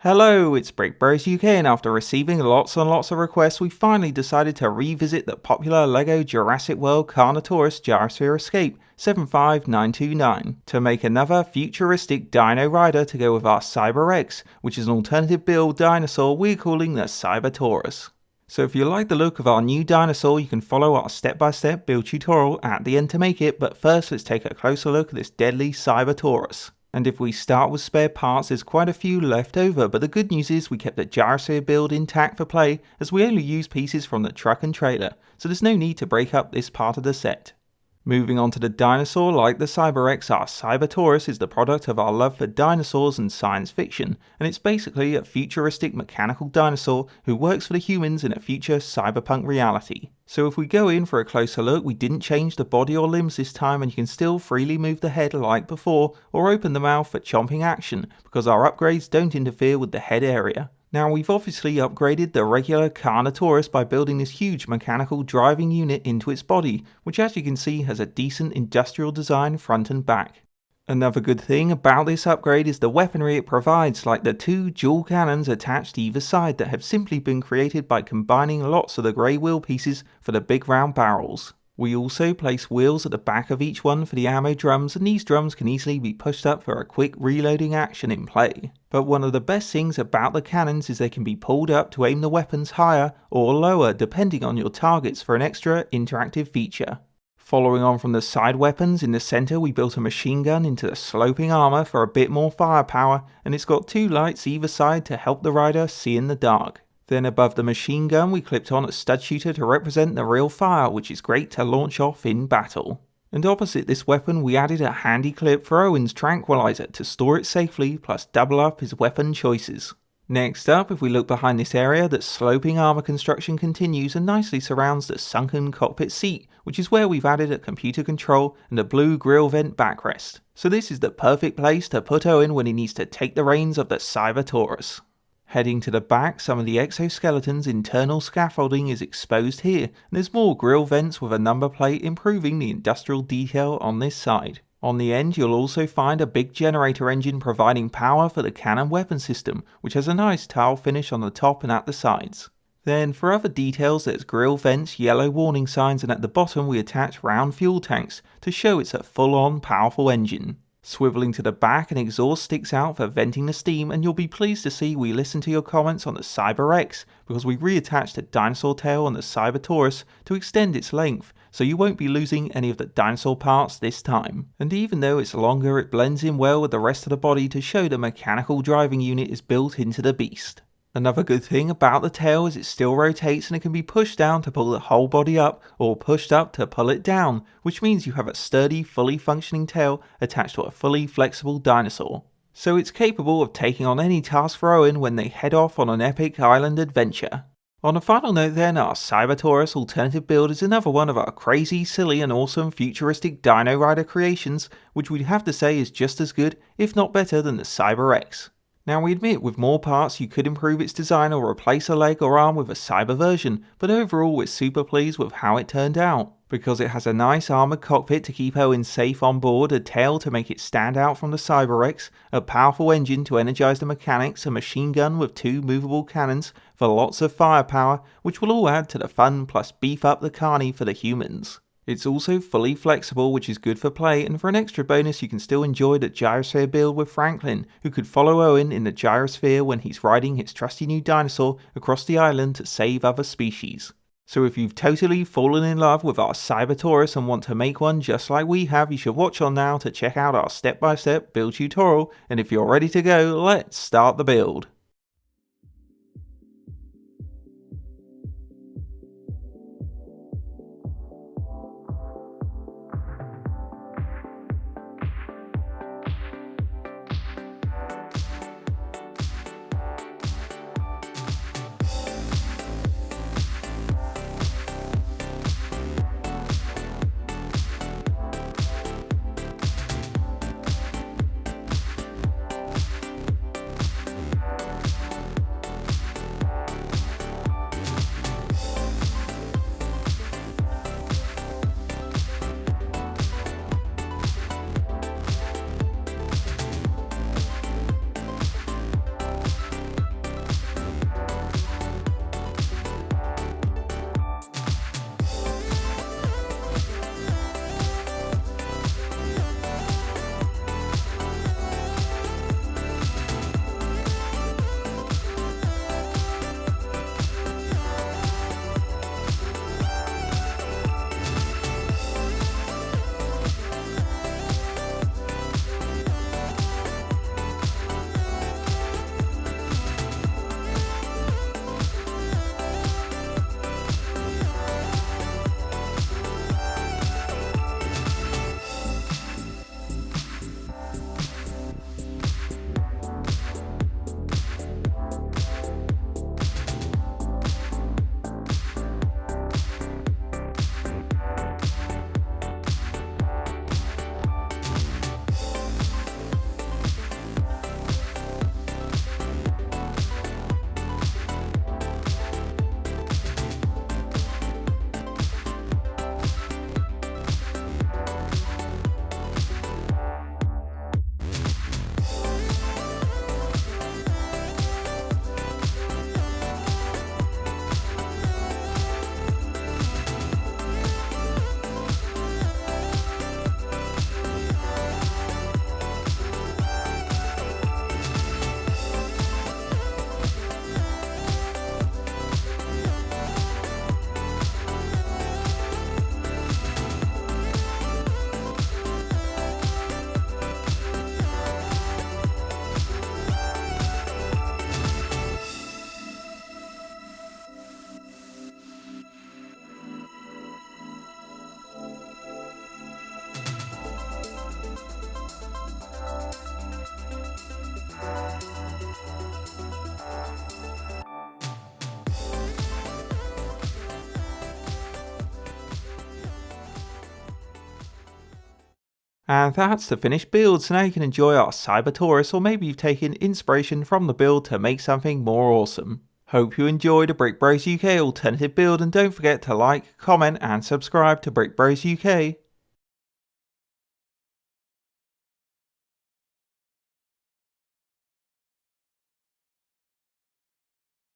Hello, it's BrickBros UK, and after receiving lots and lots of requests, we finally decided to revisit the popular LEGO Jurassic World Carnotaurus Gyrosphere Escape 75929 to make another futuristic dino rider to go with our Cyber-X, which is an alternative build dinosaur we're calling the Cyber-Taurus. So if you like the look of our new dinosaur, you can follow our step-by-step build tutorial at the end to make it, but first let's take a closer look at this deadly Cyber-Taurus. And if we start with spare parts, there's quite a few left over, but the good news is we kept the Gyrosphere build intact for play, as we only use pieces from the truck and trailer, so there's no need to break up this part of the set. Moving on to the dinosaur, like the Cyber-X, our Cyber-Taurus is the product of our love for dinosaurs and science fiction, and it's basically a futuristic mechanical dinosaur who works for the humans in a future cyberpunk reality. So if we go in for a closer look, we didn't change the body or limbs this time, and you can still freely move the head like before, or open the mouth for chomping action, because our upgrades don't interfere with the head area. Now, we've obviously upgraded the regular Carnotaurus by building this huge mechanical driving unit into its body, which as you can see has a decent industrial design front and back. Another good thing about this upgrade is the weaponry it provides, like the two dual cannons attached either side that have simply been created by combining lots of the grey wheel pieces for the big round barrels. We also place wheels at the back of each one for the ammo drums, and these drums can easily be pushed up for a quick reloading action in play. But one of the best things about the cannons is they can be pulled up to aim the weapons higher or lower depending on your targets for an extra interactive feature. Following on from the side weapons, in the centre we built a machine gun into the sloping armour for a bit more firepower, and it's got two lights either side to help the rider see in the dark. Then above the machine gun we clipped on a stud shooter to represent the real fire, which is great to launch off in battle. And opposite this weapon we added a handy clip for Owen's tranquilizer to store it safely, plus double up his weapon choices. Next up, if we look behind this area, that sloping armour construction continues and nicely surrounds the sunken cockpit seat, which is where we've added a computer control and a blue grille vent backrest. So this is the perfect place to put Owen when he needs to take the reins of the Cyber-Taurus. Heading to the back, some of the exoskeleton's internal scaffolding is exposed here, and there's more grille vents with a number plate improving the industrial detail on this side. On the end you'll also find a big generator engine providing power for the cannon weapon system, which has a nice tile finish on the top and at the sides. Then for other details there's grille vents, yellow warning signs, and at the bottom we attach round fuel tanks to show it's a full-on powerful engine. Swiveling to the back, an exhaust sticks out for venting the steam, and you'll be pleased to see we listened to your comments on the Cyber-X because we reattached a dinosaur tail on the Cyber-Taurus to extend its length, so you won't be losing any of the dinosaur parts this time. And even though it's longer, it blends in well with the rest of the body to show the mechanical driving unit is built into the beast. Another good thing about the tail is it still rotates and it can be pushed down to pull the whole body up or pushed up to pull it down, which means you have a sturdy, fully functioning tail attached to a fully flexible dinosaur. So it's capable of taking on any task for Owen when they head off on an epic island adventure. On a final note then, our Cyber-Taurus alternative build is another one of our crazy, silly and awesome futuristic dino rider creations, which we'd have to say is just as good, if not better, than the Cyber-X. Now we admit with more parts you could improve its design or replace a leg or arm with a Cyber version, but overall we're super pleased with how it turned out. Because it has a nice armoured cockpit to keep Owen safe on board, a tail to make it stand out from the Cyber-X, a powerful engine to energise the mechanics, a machine gun with two movable cannons for lots of firepower, which will all add to the fun plus beef up the carny for the humans. It's also fully flexible, which is good for play, and for an extra bonus you can still enjoy the Gyrosphere build with Franklin, who could follow Owen in the Gyrosphere when he's riding his trusty new dinosaur across the island to save other species. So if you've totally fallen in love with our Cyber-Taurus and want to make one just like we have, you should watch on now to check out our step-by-step build tutorial, and if you're ready to go, let's start the build. And that's the finished build, so now you can enjoy our Cyber-Taurus, or maybe you've taken inspiration from the build to make something more awesome. Hope you enjoyed a BrickBros UK alternative build, and don't forget to like, comment and subscribe to BrickBros UK.